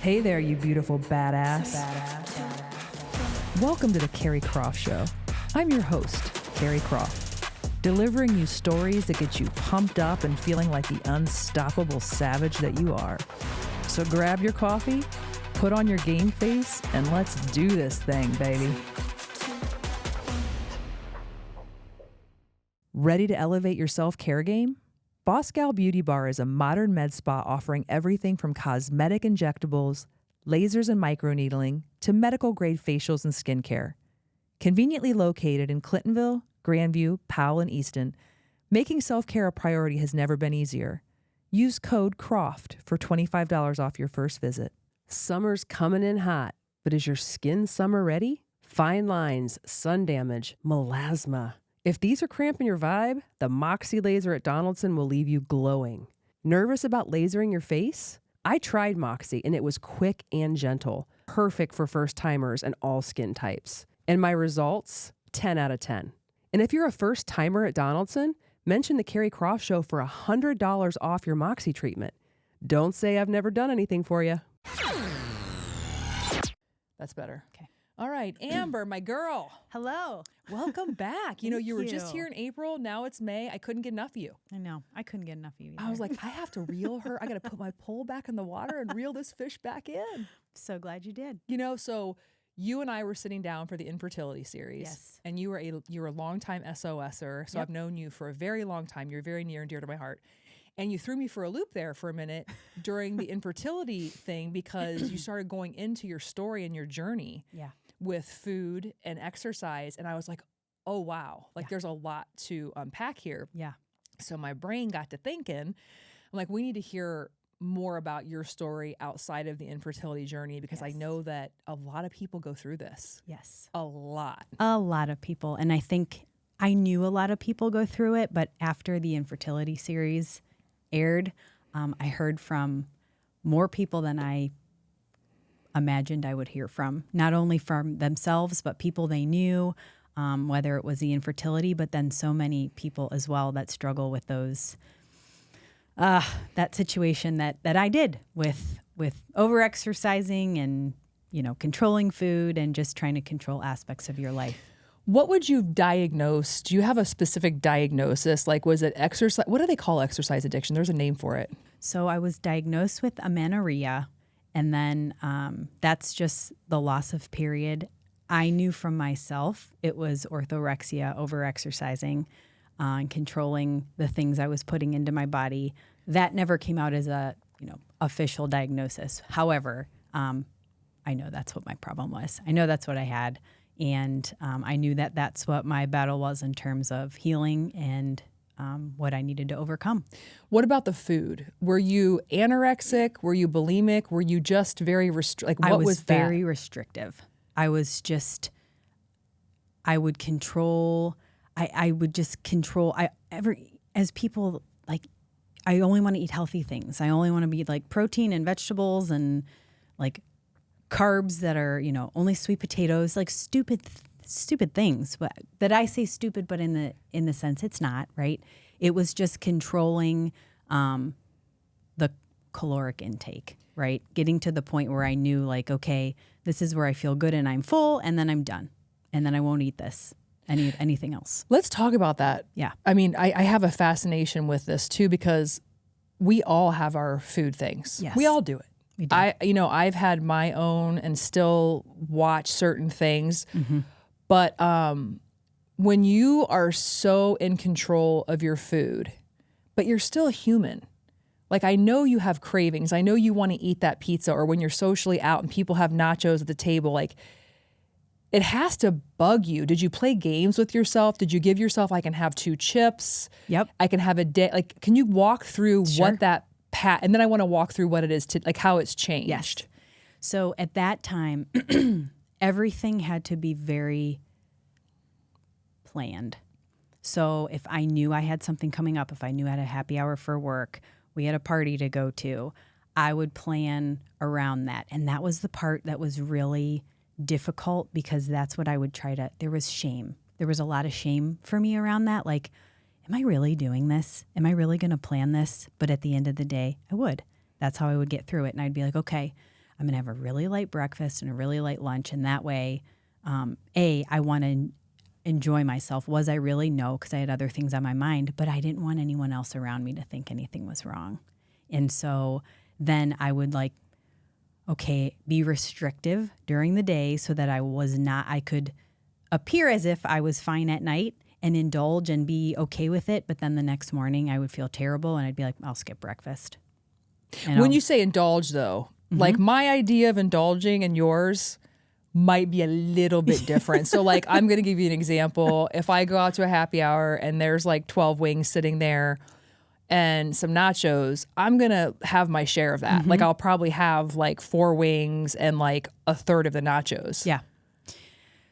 Hey there, you beautiful badass. Welcome to the Keri Croft Show. I'm your host, Keri Croft, delivering you stories that get you pumped up and feeling like the unstoppable savage that you are. So grab your coffee, put on your game face, and let's do this thing, baby. Ready to elevate your self-care game? Boss Gal Beauty Bar is a modern med spa offering everything from cosmetic injectables, lasers and microneedling, to medical-grade facials and skincare. Conveniently located in Clintonville, Grandview, Powell, and Easton, making self-care a priority has never been easier. Use code CROFT for $25 off your first visit. Summer's coming in hot, but is your skin summer ready? Fine lines, sun damage, melasma. If these are cramping your vibe, the Moxie Laser at Donaldson will leave you glowing. Nervous about lasering your face? I tried Moxie and it was quick and gentle, perfect for first-timers and all skin types. And my results? 10 out of 10. And if you're a first-timer at Donaldson, mention the Keri Croft Show for $100 off your Moxie treatment. Don't say I've never done anything for you. That's better. Okay. All right, Amber, my girl. Hello. Welcome back. You were just here in April. Now it's May. I couldn't get enough of you. I know. I couldn't get enough of you either. I was like, I have to reel her. I got to put my pole back in the water and reel this fish back in. So glad you did. So you and I were sitting down for the Infertility Series. Yes. And you were a longtime SOSer. So Yep. I've known you for a very long time. You're very near and dear to my heart. And you threw me for a loop there for a minute during the infertility thing because you started going into your story and your journey. Yeah. With food and exercise. And I was like, oh, wow. There's a lot to unpack here. Yeah. So my brain got to thinking, I'm like, we need to hear more about your story outside of the infertility journey because I know that a lot of people go through this. Yes. A lot. A lot of people. And I think I knew a lot of people go through it, but after the Infertility Series aired, I heard from more people than I imagined I would hear from, not only from themselves, but people they knew, whether it was the infertility, but then so many people as well that struggle with those, that situation that I did with over-exercising and, controlling food and just trying to control aspects of your life. What would you diagnose? Do you have a specific diagnosis? Was it exercise? What do they call exercise addiction? There's a name for it. So I was diagnosed with amenorrhea. And then that's just the loss of period. I knew from myself it was orthorexia, over-exercising, and controlling the things I was putting into my body. That never came out as a official diagnosis. However, I know that's what my problem was. I know that's what I had. And I knew that that's what my battle was in terms of healing and what I needed to overcome. What about the food? Were you anorexic? Were you bulimic? Were you just very restrictive? I was very restrictive. I was just, I would control, I would just control, as people, I only want to eat healthy things. I only want to be protein and vegetables and carbs that are, only sweet potatoes, stupid things, but that I say stupid, but in the sense it's not, right? It was just controlling the caloric intake, right? Getting to the point where I knew okay, this is where I feel good and I'm full, and then I'm done. And then I won't eat anything else. Let's talk about that. Yeah. I mean, I have a fascination with this too, because we all have our food things. Yes. We all do it. We do. I've had my own and still watch certain things. Mm-hmm. But when you are so in control of your food, but you're still human. I know you have cravings. I know you want to eat that pizza, or when you're socially out and people have nachos at the table, it has to bug you. Did you play games with yourself? Did you give yourself, I can have 2 chips? Yep. I can have a day. Can you walk through Sure. what that and then I want to walk through what it is to how it's changed. Yes. So at that time, everything had to be very planned. So if I knew I had something coming up, if I knew I had a happy hour for work, we had a party to go to, I would plan around that. And that was the part that was really difficult because that's what I would there was shame. There was a lot of shame for me around that. Am I really doing this? Am I really going to plan this? But at the end of the day, I would. That's how I would get through it. And I'd be like, okay, I'm going to have a really light breakfast and a really light lunch. And that way, I want to enjoy myself. Was I really? No, because I had other things on my mind, but I didn't want anyone else around me to think anything was wrong. And so then I would like, okay, be restrictive during the day so that I could appear as if I was fine at night and indulge and be okay with it. But then the next morning I would feel terrible and I'd be like, I'll skip breakfast. When you say indulge though, like my idea of indulging and yours might be a little bit different. So like, I'm going to give you an example. If I go out to a happy hour and there's like 12 wings sitting there and some nachos, I'm going to have my share of that. Like I'll probably have like 4 wings and like a third of the nachos. Yeah.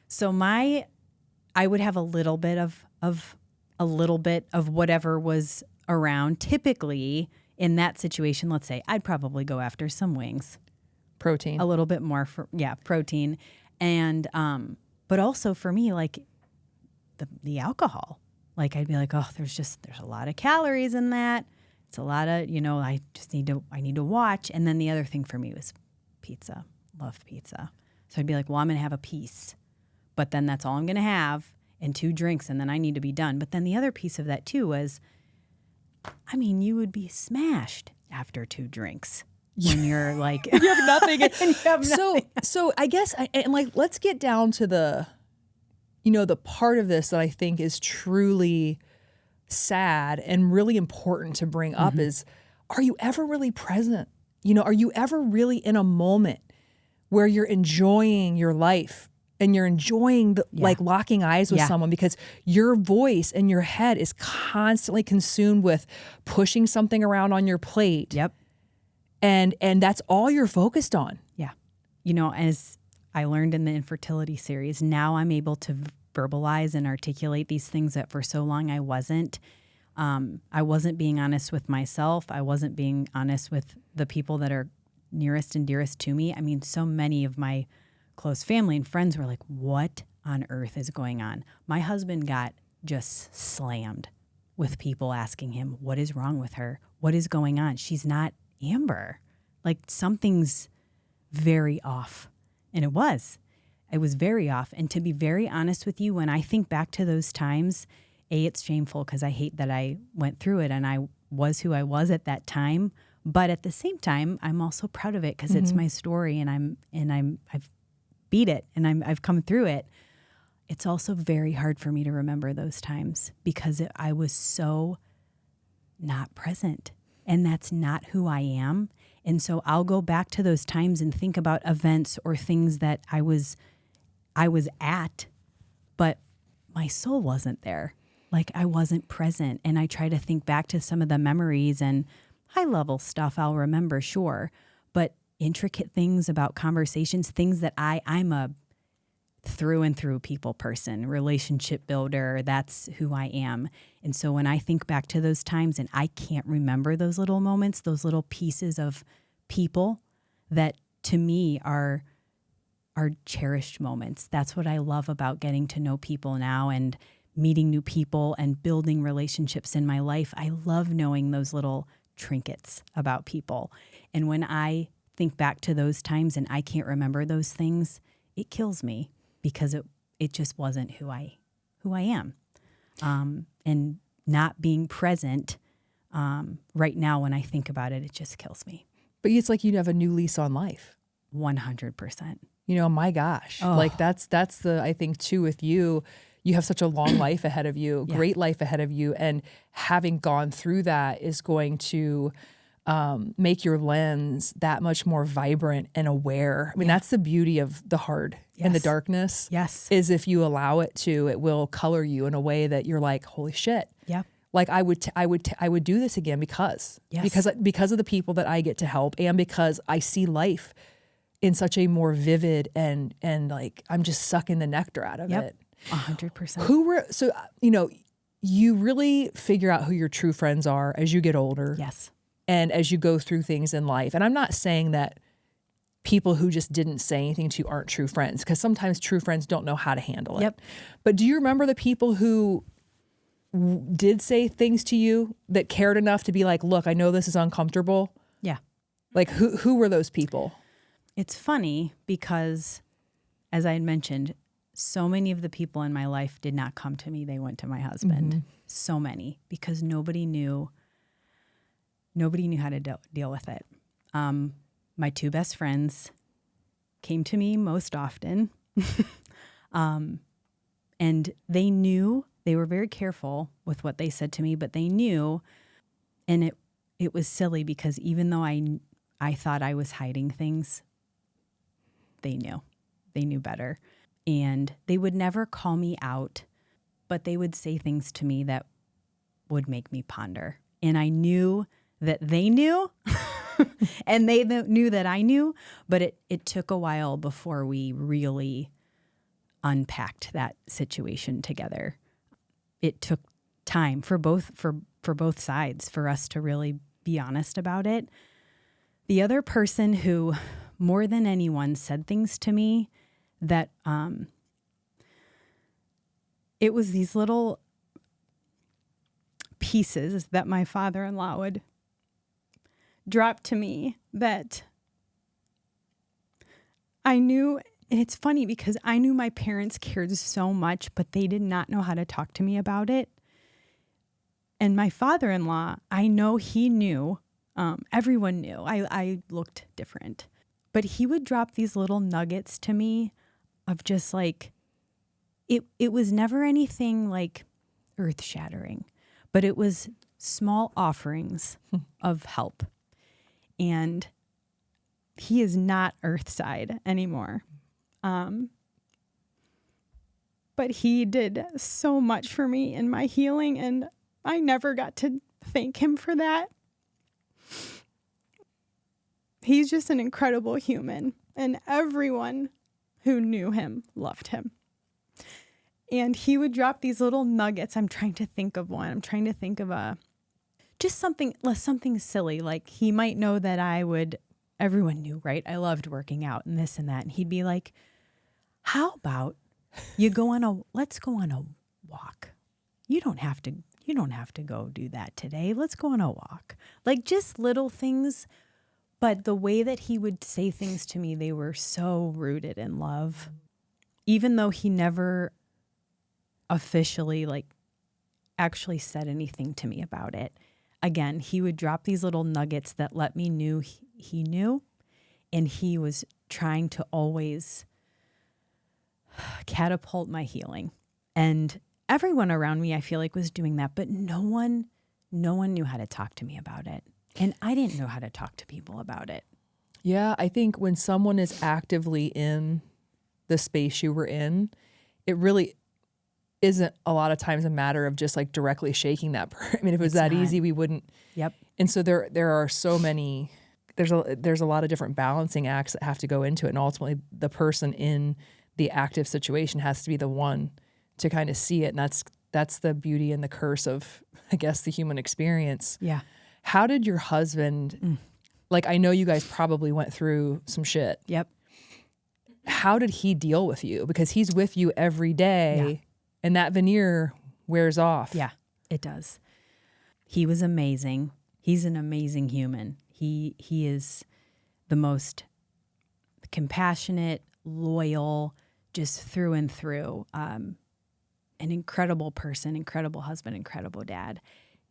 So I would have a little bit of whatever was around. Typically in that situation, let's say I'd probably go after some wings. Protein. A little bit more protein. And, but also for me, like the alcohol, like I'd be like, oh, there's a lot of calories in that. It's a lot of, I need to watch. And then the other thing for me was pizza. Love pizza. So I'd be like, well, I'm going to have a piece, but then that's all I'm going to have and 2 drinks. And then I need to be done. But then the other piece of that too was, you would be smashed after 2 drinks. When you're like, you have nothing. And you have nothing. So I guess, let's get down to the part of this that I think is truly sad and really important to bring up is, are you ever really present? Are you ever really in a moment where you're enjoying your life and you're enjoying like locking eyes with someone, because your voice and your head is constantly consumed with pushing something around on your plate. Yep. And that's all you're focused on. Yeah. As I learned in the Infertility Series, now I'm able to verbalize and articulate these things that for so long I wasn't. I wasn't being honest with myself. I wasn't being honest with the people that are nearest and dearest to me. So many of my close family and friends were like, what on earth is going on? My husband got just slammed with people asking him, what is wrong with her? What is going on? She's not Amber. Like something's very off. And it was very off. And to be very honest with you, when I think back to those times, it's shameful because I hate that I went through it and I was who I was at that time. But at the same time, I'm also proud of it because it's my story and I've beat it and I've come through it. It's also very hard for me to remember those times because I was so not present. And that's not who I am. And so I'll go back to those times and think about events or things that I was at, but my soul wasn't there. Like I wasn't present. And I try to think back to some of the memories and high level stuff I'll remember, sure. But intricate things about conversations, things that I'm a through and through people person, relationship builder. That's who I am. And so when I think back to those times and I can't remember those little moments, those little pieces of people that to me are cherished moments. That's what I love about getting to know people now and meeting new people and building relationships in my life. I love knowing those little trinkets about people. And when I think back to those times and I can't remember those things, it kills me. Because it just wasn't who I am, and not being present right now when I think about it, it just kills me. But it's like you have a new lease on life. 100%. My gosh, like that's the I think too with you. You have such a long life ahead of you, great life ahead of you, and having gone through that is going to make your lens that much more vibrant and aware. That's the beauty of the hard and the darkness. Yes. Is if you allow it to, it will color you in a way that you're like, holy shit. Yeah. Like I would do this again because of the people that I get to help and because I see life in such a more vivid and like I'm just sucking the nectar out of it. 100%. You really figure out who your true friends are as you get older. Yes. And as you go through things in life. And I'm not saying that people who just didn't say anything to you aren't true friends, because sometimes true friends don't know how to handle it. Yep. But do you remember the people who did say things to you that cared enough to be like, look, I know this is uncomfortable. Yeah. Like who were those people? It's funny because, as I had mentioned, so many of the people in my life did not come to me. They went to my husband. So many, because nobody knew how to deal with it. My two best friends came to me most often. And they knew, they were very careful with what they said to me, but they knew, and it was silly because even though I thought I was hiding things, they knew better. And they would never call me out, but they would say things to me that would make me ponder. And I knew that they knew and they knew that I knew, but it took a while before we really unpacked that situation together. It took time for both sides for us to really be honest about it. The other person who more than anyone said things to me that it was these little pieces that my father-in-law would drop to me that I knew. And it's funny because I knew my parents cared so much, but they did not know how to talk to me about it. And my father-in-law, I know he knew. Everyone knew. I looked different. But he would drop these little nuggets to me of just like, it was never anything like earth-shattering, but it was small offerings of help. And he is not earthside anymore. But he did so much for me in my healing, and I never got to thank him for that. He's just an incredible human, and everyone who knew him loved him. And he would drop these little nuggets. I'm trying to think of one. I'm trying to think of just something silly. Like he might know that everyone knew, right? I loved working out and this and that. And he'd be like, how about let's go on a walk. You don't have to go do that today. Let's go on a walk. Like just little things. But the way that he would say things to me, they were so rooted in love. Even though he never officially actually said anything to me about it. Again, he would drop these little nuggets that let me knew he knew. And he was trying to always catapult my healing. And everyone around me, I feel like, was doing that, but no one knew how to talk to me about it. And I didn't know how to talk to people about it. Yeah, I think when someone is actively in the space you were in, it really isn't a lot of times a matter of just like directly shaking that. I mean, if it was that easy, we wouldn't. Yep. And so there are so many, there's a lot of different balancing acts that have to go into it. And ultimately the person in the active situation has to be the one to kind of see it. And that's the beauty and the curse of, I guess, the human experience. Yeah. How did your husband, I know you guys probably went through some shit. Yep. How did he deal with you? Because he's with you every day and that veneer wears off. Yeah, it does. He was amazing. He's an amazing human. He is the most compassionate, loyal, just through and through. An incredible person, incredible husband, incredible dad.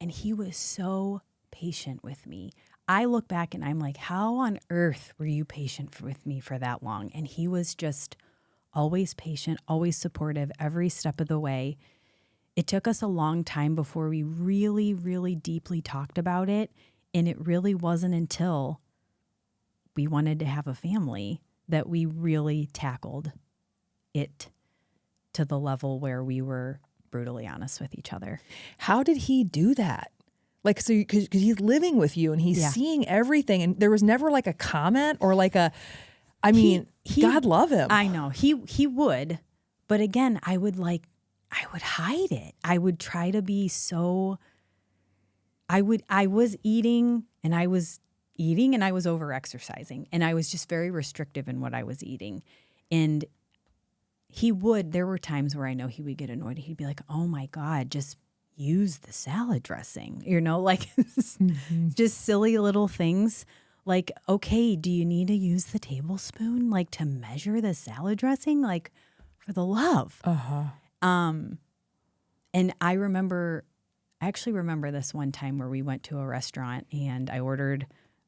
And he was so patient with me. I look back and I'm like, how on earth were you patient with me for that long? And he was just always patient, always supportive every step of the way. It took us a long time before we really, really deeply talked about it. And it really wasn't until we wanted to have a family that we really tackled it to the level where we were brutally honest with each other. How did he do that? Like, so because he's living with you and he's seeing everything, and there was never like a comment or like a, I mean, God love him. I know he would, but again, I would hide it. I would try to be so, I was eating and I was over exercising, and I was just very restrictive in what I was eating. And there were times where I know he would get annoyed. He'd be like, oh my God, just use the salad dressing, like just silly little things. Like, okay, do you need to use the tablespoon like to measure the salad dressing? Like, for the love. And I actually remember this one time where we went to a restaurant and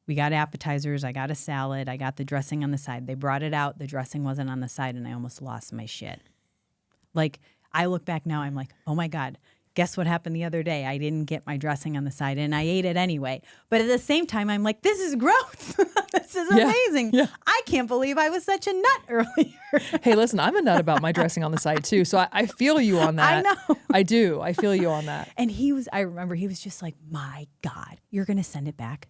we got appetizers, I got a salad, I got the dressing on the side. They brought it out, the dressing wasn't on the side, and I almost lost my shit. Like, I look back now, I'm like, oh my God, guess what happened the other day? I didn't get my dressing on the side and I ate it anyway. But at the same time, I'm like, this is gross. This is amazing. Yeah. I can't believe I was such a nut earlier. Hey, listen, I'm a nut about my dressing on the side too. So I feel you on that. I know. I do. I feel you on that. And I remember he was just like, my God, you're going to send it back?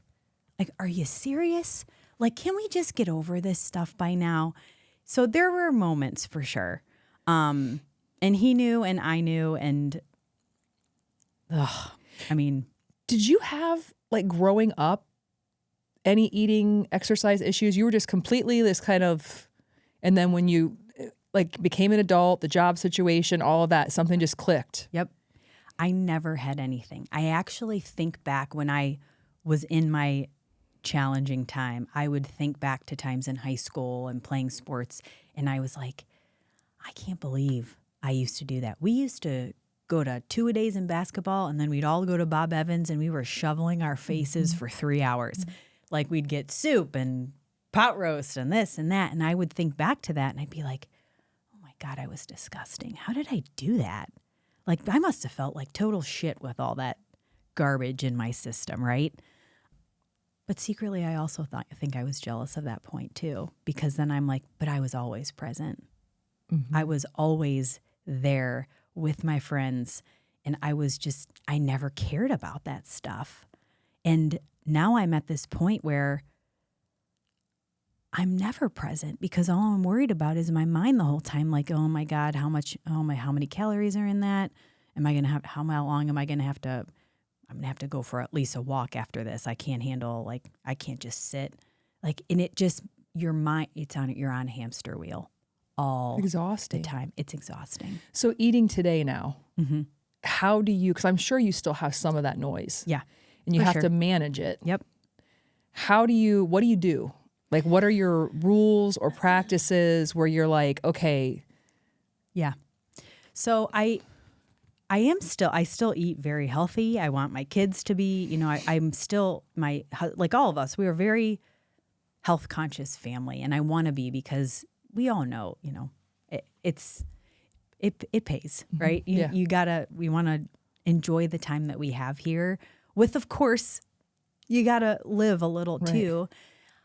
Like, are you serious? Like, can we just get over this stuff by now? So there were moments for sure. And he knew and I knew, and I mean, did you have, like, growing up, any eating exercise issues? You were just completely this kind of, and then when you like became an adult, the job situation, all of that, something just clicked. Yep. I never had anything. I actually think back when I was in my challenging time, I would think back to times in high school and playing sports, and I was like, I can't believe I used to do that. We used to go to 2-a-days in basketball, and then we'd all go to Bob Evans, and we were shoveling our faces for 3 hours. Like, we'd get soup and pot roast and this and that, and I would think back to that, and I'd be like, oh my God, I was disgusting. How did I do that? Like, I must have felt like total shit with all that garbage in my system, right? But secretly, I also think I was jealous of that point too, because then I'm like, but I was always present. I was always there with my friends, and I never cared about that stuff. And now I'm at this point where I'm never present because all I'm worried about is my mind the whole time. Like, oh my God, how many calories are in that? How long am I going to have to? I'm going to have to go for at least a walk after this. I can't handle, like, I can't just sit. Like, and it just, your mind, you're on a hamster wheel all Exhausting. the time. It's exhausting. So eating today now, how do you, because I'm sure you still have some of that noise. Yeah. And you for have sure. to manage it. Yep. What do you do? Like, what are your rules or practices where you're like, okay. Yeah. So I still eat very healthy. I want my kids to be, I'm still like all of us, we are a very health conscious family, and I want to be, because we all know, it pays, right? We want to enjoy the time that we have here with, of course, you got to live a little too.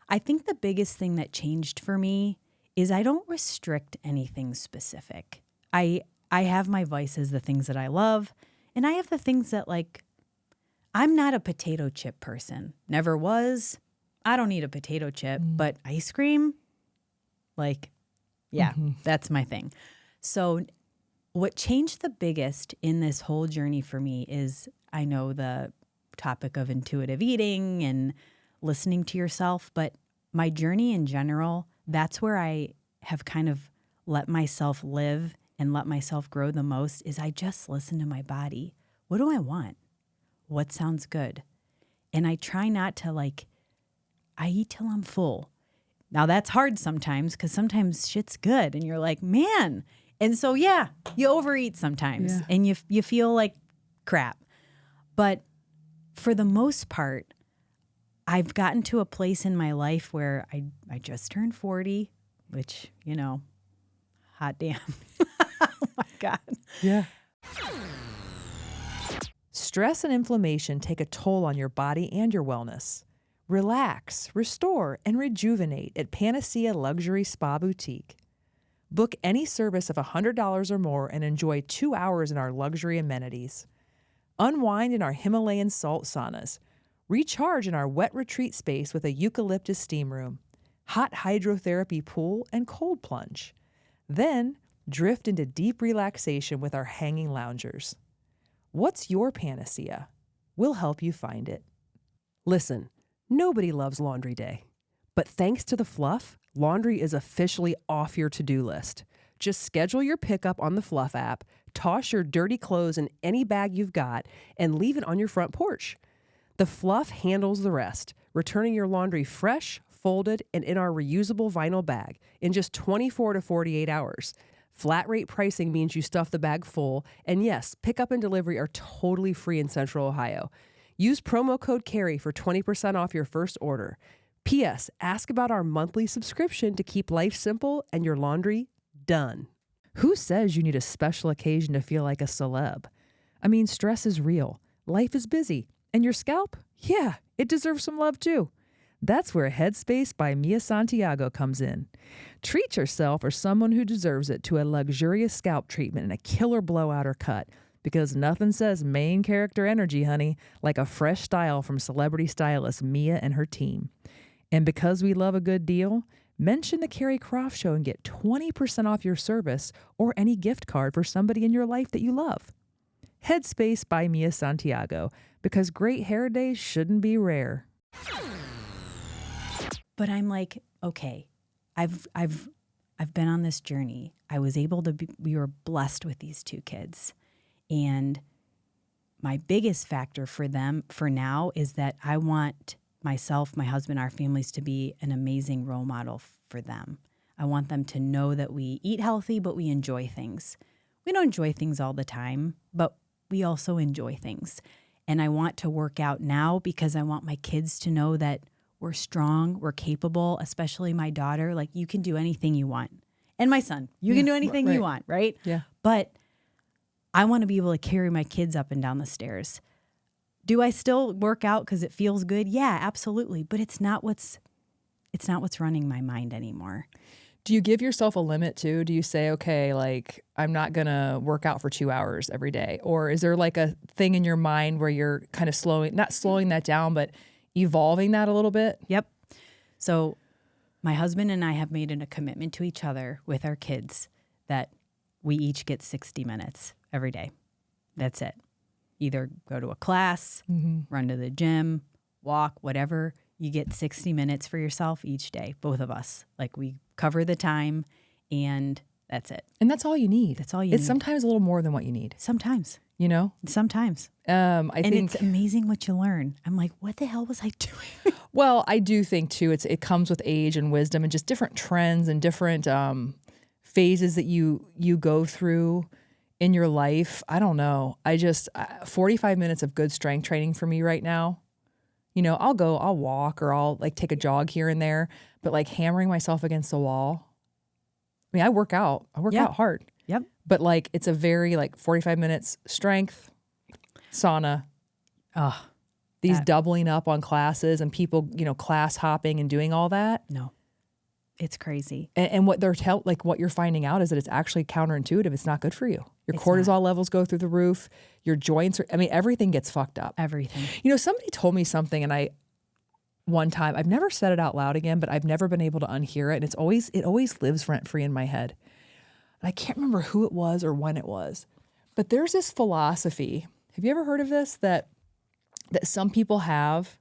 I think the biggest thing that changed for me is I don't restrict anything specific. I have my vices, the things that I love, and I have the things that, like, I'm not a potato chip person. Never was. I don't eat a potato chip, but ice cream, like, yeah, that's my thing. So what changed the biggest in this whole journey for me is, I know the topic of intuitive eating and listening to yourself, but my journey in general, that's where I have kind of let myself live and let myself grow the most, is I just listen to my body. What do I want? What sounds good? And I try not to, like, I eat till I'm full. Now that's hard sometimes, because sometimes shit's good and you're like, man. And so, yeah, you overeat sometimes and you feel like crap. But for the most part, I've gotten to a place in my life where I just turned 40, which, hot damn. Oh my God. Yeah. Stress and inflammation take a toll on your body and your wellness. Relax, restore, and rejuvenate at Panacea Luxury Spa Boutique. Book any service of $100 or more and enjoy 2 hours in our luxury amenities. Unwind in our Himalayan salt saunas. Recharge in our wet retreat space with a eucalyptus steam room, hot hydrotherapy pool, and cold plunge. Then drift into deep relaxation with our hanging loungers. What's your Panacea? We'll help you find it. Listen, nobody loves laundry day. But thanks to the Fluff, laundry is officially off your to-do list. Just schedule your pickup on the Fluff app, toss your dirty clothes in any bag you've got, and leave it on your front porch. The Fluff handles the rest, returning your laundry fresh, folded, and in our reusable vinyl bag in just 24 to 48 hours. Flat rate pricing means you stuff the bag full, and yes, pickup and delivery are totally free in Central Ohio. Use promo code Keri for 20% off your first order. P.S. Ask about our monthly subscription to keep life simple and your laundry done. Who says you need a special occasion to feel like a celeb? I mean, stress is real. Life is busy. And your scalp? Yeah, it deserves some love too. That's where Headspace by Mia Santiago comes in. Treat yourself or someone who deserves it to a luxurious scalp treatment and a killer blowout or cut, because nothing says main character energy, honey, like a fresh style from celebrity stylist Mia and her team. And because we love a good deal, mention the Keri Croft Show and get 20% off your service or any gift card for somebody in your life that you love. Headspace by Mia Santiago, because great hair days shouldn't be rare. But I'm like, okay, I've been on this journey. I was able to we were blessed with these two kids. And my biggest factor for them for now is that I want myself, my husband, our families to be an amazing role model for them. I want them to know that we eat healthy, but we enjoy things. We don't enjoy things all the time, but we also enjoy things. And I want to work out now because I want my kids to know that we're strong, we're capable, especially my daughter. Like, you can do anything you want. And my son, you can do anything you want, right? Yeah. But I want to be able to carry my kids up and down the stairs. Do I still work out because it feels good? Yeah, absolutely. But it's not what's running my mind anymore. Do you give yourself a limit too? Do you say, okay, like, I'm not going to work out for 2 hours every day? Or is there like a thing in your mind where you're kind of not slowing that down, but evolving that a little bit? Yep. So my husband and I have made a commitment to each other with our kids that we each get 60 minutes every day. That's it. Either go to a class, run to the gym, walk, whatever. You get 60 minutes for yourself each day, both of us. Like, we cover the time, and that's it. And that's all you need. That's all you need. It's sometimes a little more than what you need. Sometimes. You know? Sometimes. I think it's amazing what you learn. I'm like, what the hell was I doing? Well, I do think too, it comes with age and wisdom and just different trends and different phases that you go through in your life. I don't know. 45 minutes of good strength training for me right now. You know, I'll walk or I'll like take a jog here and there, but like hammering myself against the wall. I mean, I work out hard. Yep. But like, it's a very like 45 minutes strength, sauna. These doubling up on classes and people, you know, class hopping and doing all that. No, it's crazy. And what what you're finding out is that it's actually counterintuitive. It's not good for you. Your cortisol levels go through the roof. Your joints everything gets fucked up. Everything. You know, somebody told me something and one time, I've never said it out loud again, but I've never been able to unhear it. And it always lives rent free in my head. And I can't remember who it was or when it was, but there's this philosophy. Have you ever heard of this? That some people have,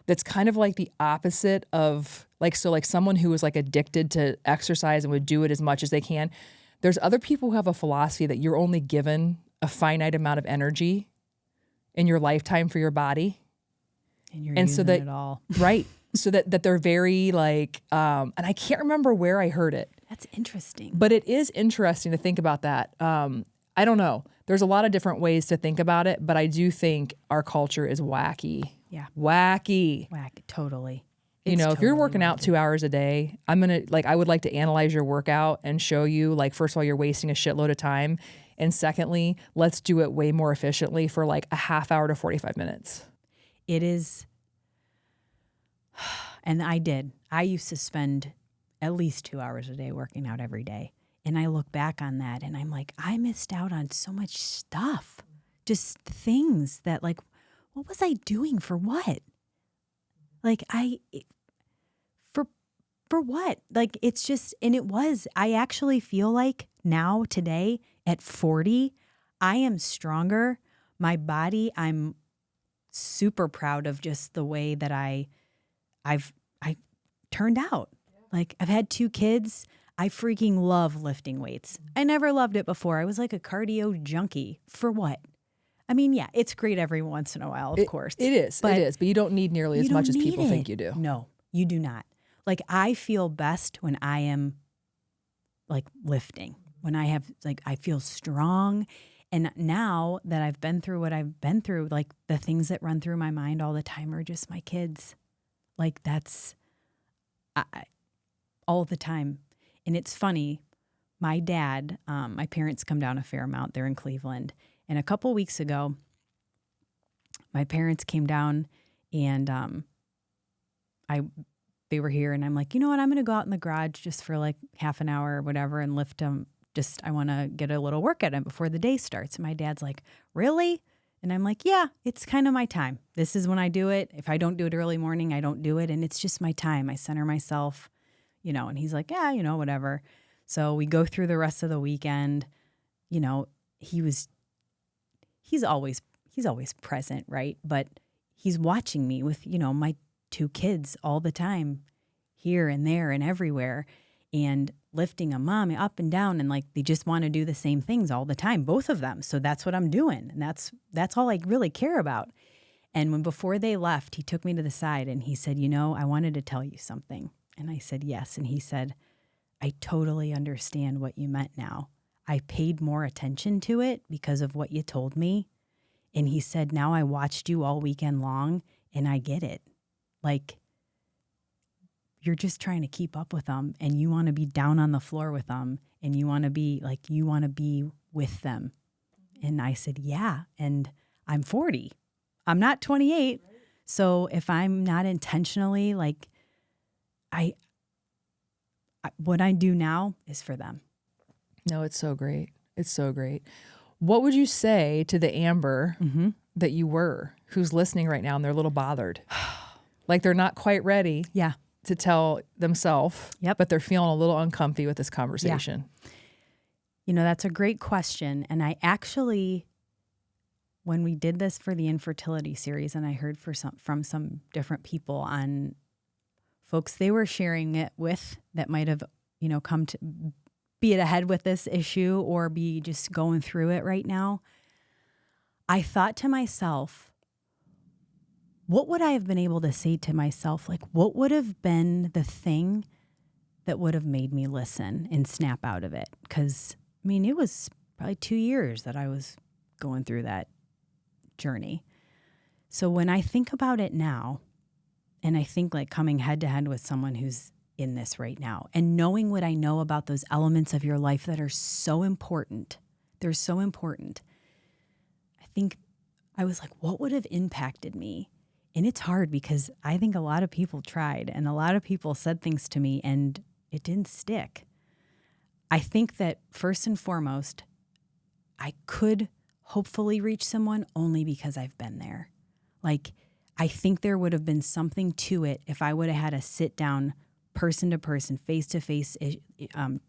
that's kind of like the opposite of like someone who is like addicted to exercise and would do it as much as they can. There's other people who have a philosophy that you're only given a finite amount of energy in your lifetime for your body. And you're using it all. Right. So that they're very like, and I can't remember where I heard it. That's interesting. But it is interesting to think about that. I don't know. There's a lot of different ways to think about it, but I do think our culture is wacky. Yeah. Wacky. Totally. You know, if you're working out 2 hours a day, I would like to analyze your workout and show you, like, first of all, you're wasting a shitload of time. And secondly, let's do it way more efficiently for like a half hour to 45 minutes. It is. And I used to spend at least 2 hours a day working out every day. And I look back on that and I'm like, I missed out on so much stuff. Just things that, like, what was I doing for what? Like, for what? Like, it's just, and it was, I actually feel like now, today, at 40, I am stronger. My body, I'm super proud of just the way that I've turned out. Like, I've had 2 kids. I freaking love lifting weights. I never loved it before. I was like a cardio junkie. For what? I mean, yeah, it's great every once in a while, of course. It is. But you don't need nearly as much as people think you do. No, you do not. Like, I feel best when I am like lifting, when I have like, I feel strong. And now that I've been through what I've been through, like the things that run through my mind all the time are just my kids. Like that's all the time. And it's funny. My dad, my parents come down a fair amount. They're in Cleveland. And a couple weeks ago, my parents came down and they were here. And I'm like, you know what? I'm going to go out in the garage just for like half an hour or whatever and lift them. I want to get a little work at them before the day starts. And my dad's like, really? And I'm like, yeah, it's kind of my time. This is when I do it. If I don't do it early morning, I don't do it. And it's just my time. I center myself, and he's like, yeah, whatever. So we go through the rest of the weekend. He's always present, right? But he's watching me with, my 2 kids all the time, here and there and everywhere, and lifting a mom up and down, and like they just want to do the same things all the time, both of them. So that's what I'm doing, and that's all I really care about. And before they left, he took me to the side and he said, I wanted to tell you something. And I said, yes. And he said, I totally understand what you meant now. I paid more attention to it because of what you told me. And he said, now I watched you all weekend long and I get it. Like, you're just trying to keep up with them and you want to be down on the floor with them and you want to be with them. And I said, yeah. And I'm 40. I'm not 28. So if I'm not intentionally what I do now is for them. No, it's so great. It's so great. What would you say to the Amber that you were, who's listening right now and they're a little bothered? Like they're not quite ready to tell themselves, but they're feeling a little uncomfy with this conversation. Yeah. That's a great question. And I actually, when we did this for the Infertility Series, and I heard from some different people on folks they were sharing it with that might have, come to be ahead with this issue or be just going through it right now, I thought to myself, what would I have been able to say to myself? Like, what would have been the thing that would have made me listen and snap out of it? Because, it was probably 2 years that I was going through that journey. So when I think about it now, and I think like coming head to head with someone who's in this right now and knowing what I know about those elements of your life that are so important, they're so important. I think I was like, what would have impacted me? And it's hard because I think a lot of people tried and a lot of people said things to me and it didn't stick. I think that first and foremost, I could hopefully reach someone only because I've been there. Like, I think there would have been something to it if I would have had a sit down, person to person, face to face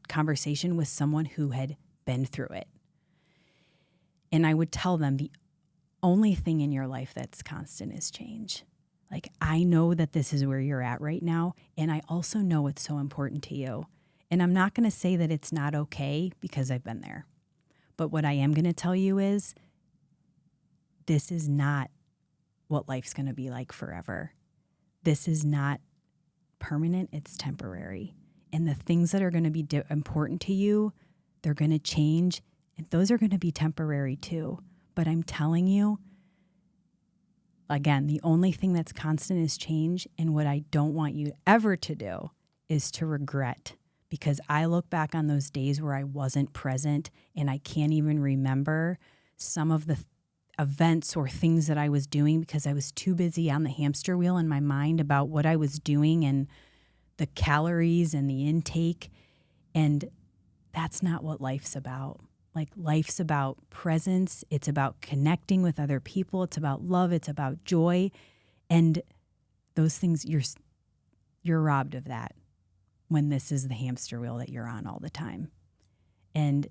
conversation with someone who had been through it. And I would tell them the only thing in your life that's constant is change. Like, I know that this is where you're at right now. And I also know it's so important to you. And I'm not going to say that it's not okay because I've been there. But what I am going to tell you is this is not what life's going to be like forever. This is not permanent. It's temporary. And the things that are going to be important to you, they're going to change. And those are going to be temporary too. But I'm telling you, again, the only thing that's constant is change. And what I don't want you ever to do is to regret. Because I look back on those days where I wasn't present and I can't even remember some of the events or things that I was doing because I was too busy on the hamster wheel in my mind about what I was doing and the calories and the intake. And that's not what life's about. Like, life's about presence. It's about connecting with other people. It's about love. It's about joy. And those things, you're robbed of that when this is the hamster wheel that you're on all the time. And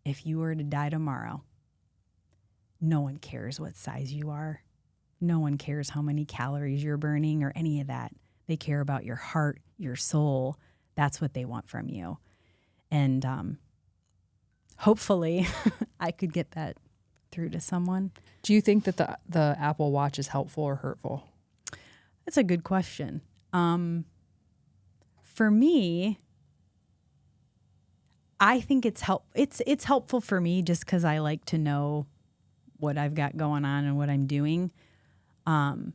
if you were to die tomorrow, no one cares what size you are. No one cares how many calories you're burning or any of that. They care about your heart, your soul. That's what they want from you. And hopefully I could get that through to someone. Do you think that the Apple Watch is helpful or hurtful? That's a good question. For me, I think it's helpful for me just because I like to know what I've got going on and what I'm doing. But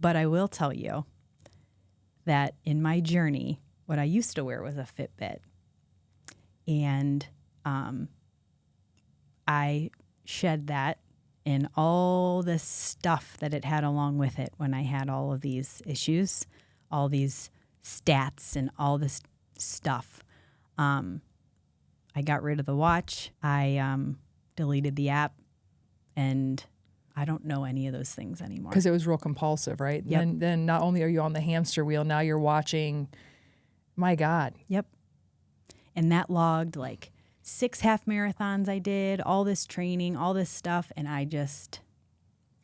I will tell you that in my journey, what I used to wear was a Fitbit. And I shed that and all the stuff that it had along with it when I had all of these issues, all these stats and all this stuff. I got rid of the watch. I deleted the app, and I don't know any of those things anymore. Because it was real compulsive, right? Yep. Then not only are you on the hamster wheel, now you're watching, my God. Yep. And that logged like 6 half marathons I did, all this training, all this stuff, and I just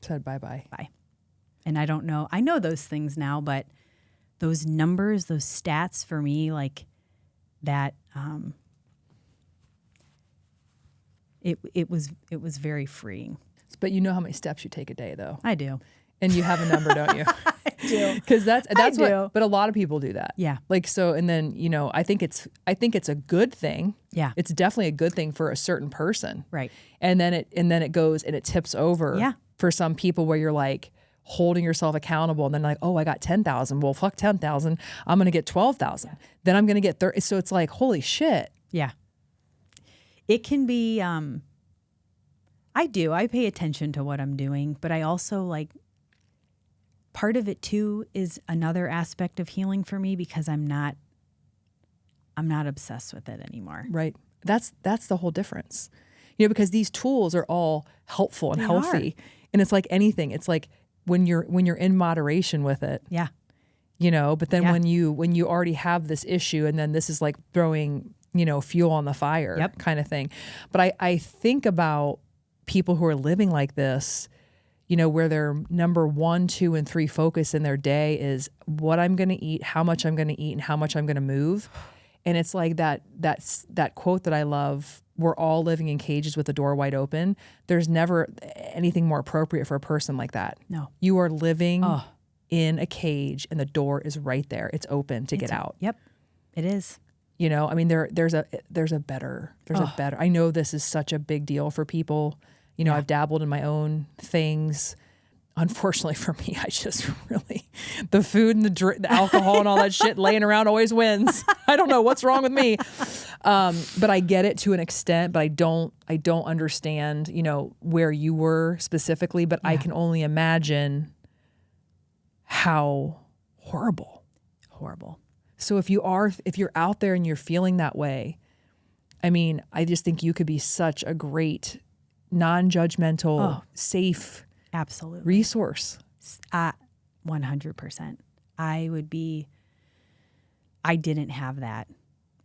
said bye-bye. Bye. And I don't know. I know those things now, but those numbers, those stats for me, like that, it was very freeing. But you know how many steps you take a day, though. I do. And you have a number, don't you? I do. Because that's I what. do. But a lot of people do that. Yeah. Like so, and then I think it's a good thing. Yeah. It's definitely a good thing for a certain person. Right. And then it goes and it tips over. Yeah. For some people, where you're like holding yourself accountable, and then like, oh, I got 10,000. Well, fuck 10,000. I'm gonna get 12,000. Yeah. Then I'm gonna get 30. So it's like, holy shit. Yeah. It can be. I do. I pay attention to what I'm doing, but I also like. Part of it too is another aspect of healing for me because I'm not obsessed with it anymore. Right. That's the whole difference. Because these tools are all helpful and healthy. And it's like anything. It's like when you're in moderation with it. Yeah. But then when you already have this issue, and then this is like throwing, fuel on the fire kind of thing. But I think about people who are living like this, where their number 1, 2, and 3 focus in their day is what I'm going to eat, how much I'm going to eat, and how much I'm going to move. And it's like that quote that I love, we're all living in cages with the door wide open. There's never anything more appropriate for a person like that. No. You are living in a cage, and the door is right there. It's open to get out. Yep, it is. I mean, there's a better, I know this is such a big deal for people. I've dabbled in my own things. Unfortunately for me, I just really, the food and the alcohol and all that shit laying around always wins. I don't know what's wrong with me. But I get it to an extent, but I don't understand, where you were specifically, but I can only imagine how horrible. So if you're out there and you're feeling that way, I mean, I just think you could be such a great non-judgmental, safe absolutely resource. 100%. I didn't have that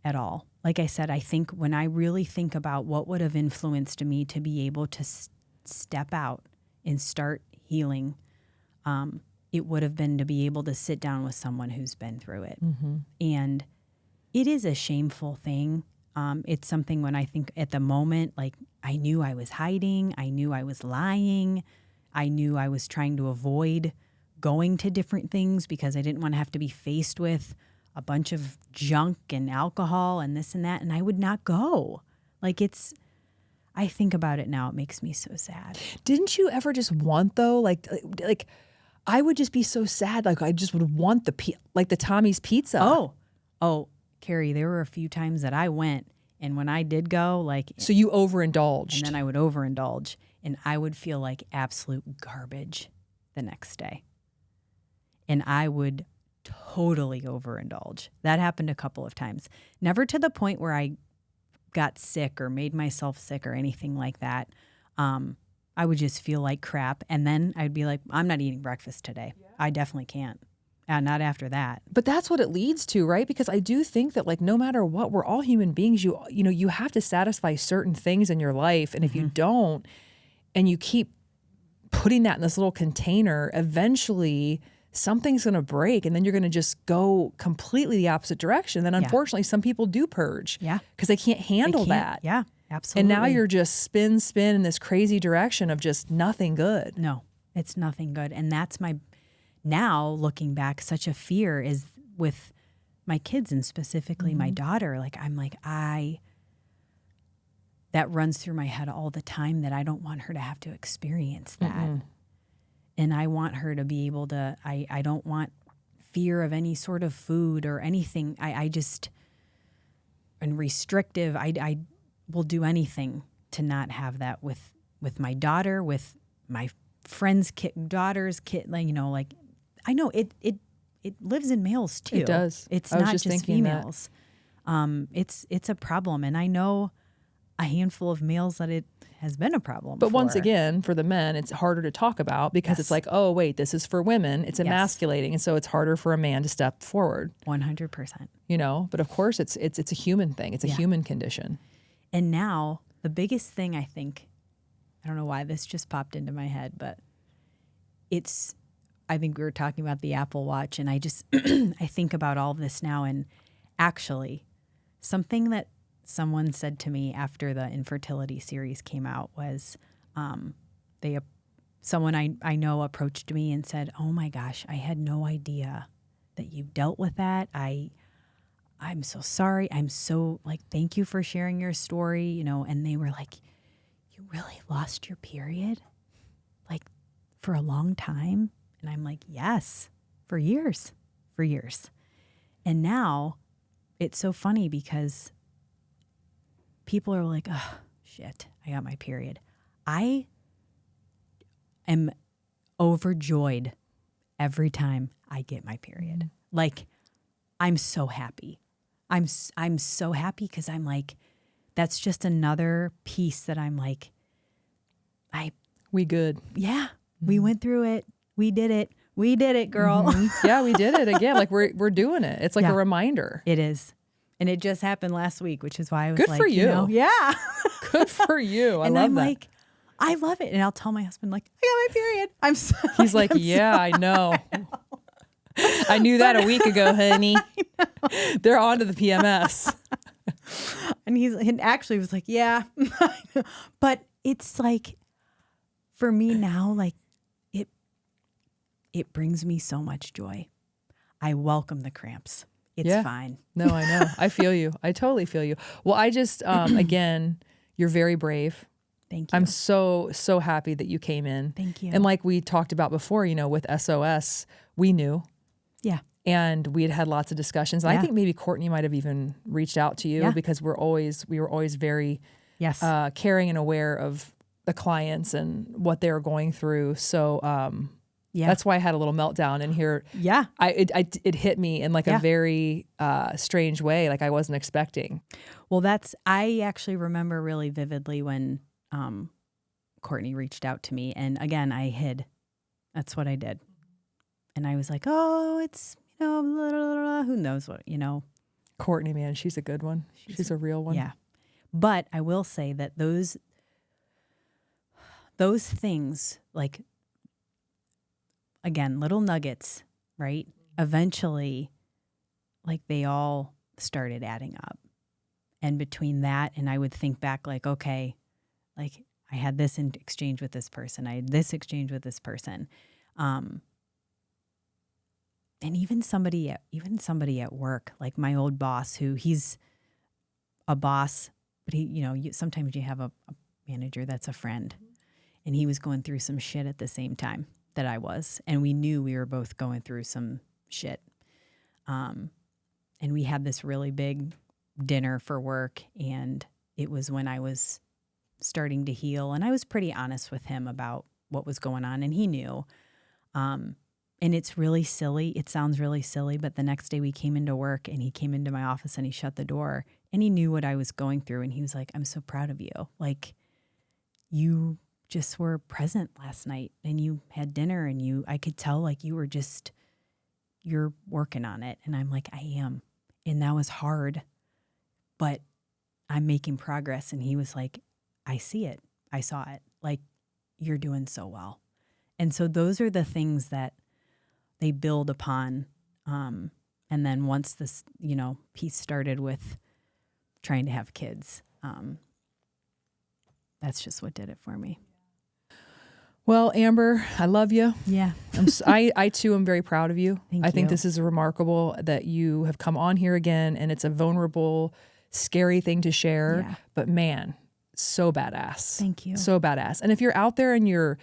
at all. Like I said, I think when I really think about what would have influenced me to be able to step out and start healing, it would have been to be able to sit down with someone who's been through it. Mm-hmm. And it is a shameful thing. It's something when I think at the moment, like I knew I was hiding, I knew I was lying, I knew I was trying to avoid going to different things because I didn't want to have to be faced with a bunch of junk and alcohol and this and that, and I would not go. Like I think about it now, it makes me so sad. Didn't you ever just want though, like I would just be so sad, like I just would want the Tommy's pizza. Oh. Keri, there were a few times that I went, and when I did go, like... So you overindulged. And then I would overindulge, and I would feel like absolute garbage the next day. And I would totally overindulge. That happened a couple of times. Never to the point where I got sick or made myself sick or anything like that. I would just feel like crap, and then I'd be like, I'm not eating breakfast today. Yeah. I definitely can't. Not after that. But that's what it leads to, right? Because I do think that like no matter what, we're all human beings. You have to satisfy certain things in your life. And if you don't, and you keep putting that in this little container, eventually something's going to break, and then you're going to just go completely the opposite direction. Then unfortunately, some people do purge. Yeah. Because they can't handle that. Yeah. Absolutely. And now you're just spin in this crazy direction of just nothing good. No, it's nothing good. And that's now looking back, such a fear is with my kids and specifically my daughter. Like, I'm like, that runs through my head all the time that I don't want her to have to experience that. And I want her to be able to, I don't want fear of any sort of food or anything. I just, and restrictive, I will do anything to not have that with my daughter, with my friends' daughters, like, you know, like, I know it lives in males too. It does. It's I was not just females. It's a problem. And I know a handful of males that it has been a problem But for. once again, for the men, it's harder to talk about because it's like, oh, wait, this is for women. It's emasculating. And so it's harder for a man to step forward. 100%. You know, but of course it's a human thing. It's a human condition. And now the biggest thing, I think, I don't know why this just popped into my head, but I think we were talking about the Apple Watch, and I just, I think about all this now. And actually, something that someone said to me after the Infertility Series came out was, someone I know approached me and said, "Oh my gosh, I had no idea that you dealt with that. I'm so sorry. I'm so, like, thank you for sharing your story," you know. And they were like, "You really lost your period? Like, for a long time?" And I'm like, "Yes, for years. And now it's so funny because people are like, "Oh, shit, I got my period." I am overjoyed every time I get my period. Like, I'm so happy. I'm so happy because I'm like, that's just another piece that I'm like, We good. yeah, we went through it. We did it. We did it, girl. Yeah, we did it again. Like we're doing it. It's like a reminder. It is. And it just happened last week, which is why I was Good like, for you. know, yeah. Good for you. I And love I'm that. like, I love it. And I'll tell my husband, like, I got my period. I'm so, He's like, yeah, I know. I knew that a week ago, honey. They're on to the PMS. and actually was like, yeah. But it's like, for me now, like, it brings me so much joy. I welcome the cramps. It's fine. No, I know. I feel you. I totally feel you. Well, I just, again, you're very brave. Thank you. I'm so happy that you came in. Thank you. And like we talked about before, you know, with SOS, we knew. Yeah. And we had lots of discussions. And I think maybe Courtney might have even reached out to you because we were always very caring and aware of the clients and what they were going through. So that's why I had a little meltdown in here. Yeah. It hit me in like a very strange way, like I wasn't expecting. Well, I actually remember really vividly when Courtney reached out to me. And again, I hid. That's what I did. And I was like, oh, it's, you know, blah, blah, blah, who knows what, you know. Courtney, man, she's a good one. She's a real one. Yeah. But I will say that those things, like, again, little nuggets, right? Eventually, like, they all started adding up. And between that, and I would think back, like, okay, like, I had this in exchange with this person. I had this exchange with this person. And even somebody at work, like my old boss, who he's a boss, but he, you know, sometimes you have a manager that's a friend, and he was going through some shit at the same time that I was, and we knew we were both going through some shit. And we had this really big dinner for work, and it was when I was starting to heal, and I was pretty honest with him about what was going on, and he knew. And it's really silly. It sounds really silly, but the next day we came into work, and he came into my office and he shut the door, and he knew what I was going through. And he was like, "I'm so proud of you. Like, you just were present last night, and you had dinner, and I could tell, like, you're working on it." And I'm like, "I am." And that was hard, but I'm making progress. And he was like, "I see it. I saw it. Like, you're doing so well." And so those are the things that they build upon. And then once this, you know, piece started with trying to have kids, that's just what did it for me. Well, Amber, I love you. Yeah. I too am very proud of you. Thank I think you. this is remarkable that you have come on here again, and it's a vulnerable, scary thing to share. Yeah. But man, so badass. Thank you. So badass. And if you're out there and you're,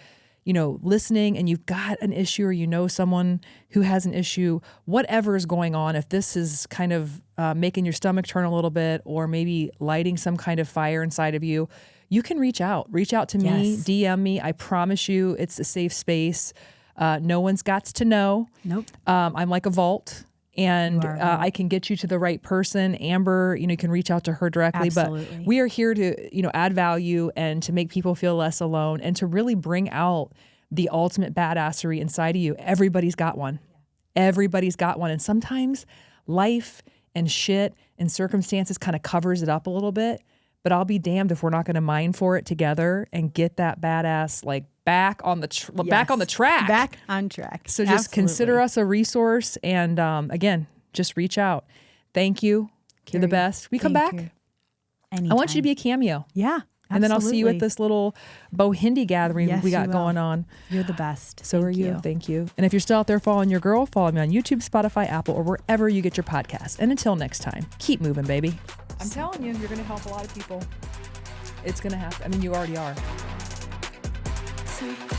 listening and you've got an issue or someone who has an issue, whatever is going on, if this is kind of making your stomach turn a little bit or maybe lighting some kind of fire inside of you, you can reach out. Reach out to me, Yes. DM me. I promise you it's a safe space. No one's got to know. Nope. I'm like a vault. And You are a vault. I can get you to the right person. Amber, you can reach out to her directly. Absolutely. But we are here to, add value and to make people feel less alone and to really bring out the ultimate badassery inside of you. Everybody's got one. Everybody's got one. And sometimes life and shit and circumstances kind of covers it up a little bit. But I'll be damned if we're not going to mine for it together and get that badass back on the track. Back on track. So just consider us a resource, and again, just reach out. Thank you. You're the Keri, best. We come back. Anytime. I want you to be a cameo. Yeah. And then I'll see you at this little Bohindi gathering Yes, we got you will. going on. You're the best. So are you. Thank you. And if you're still out there following your girl, follow me on YouTube, Spotify, Apple, or wherever you get your podcasts. And until next time, keep moving, baby. I'm telling you, you're going to help a lot of people. It's going to happen. I mean, you already are. See.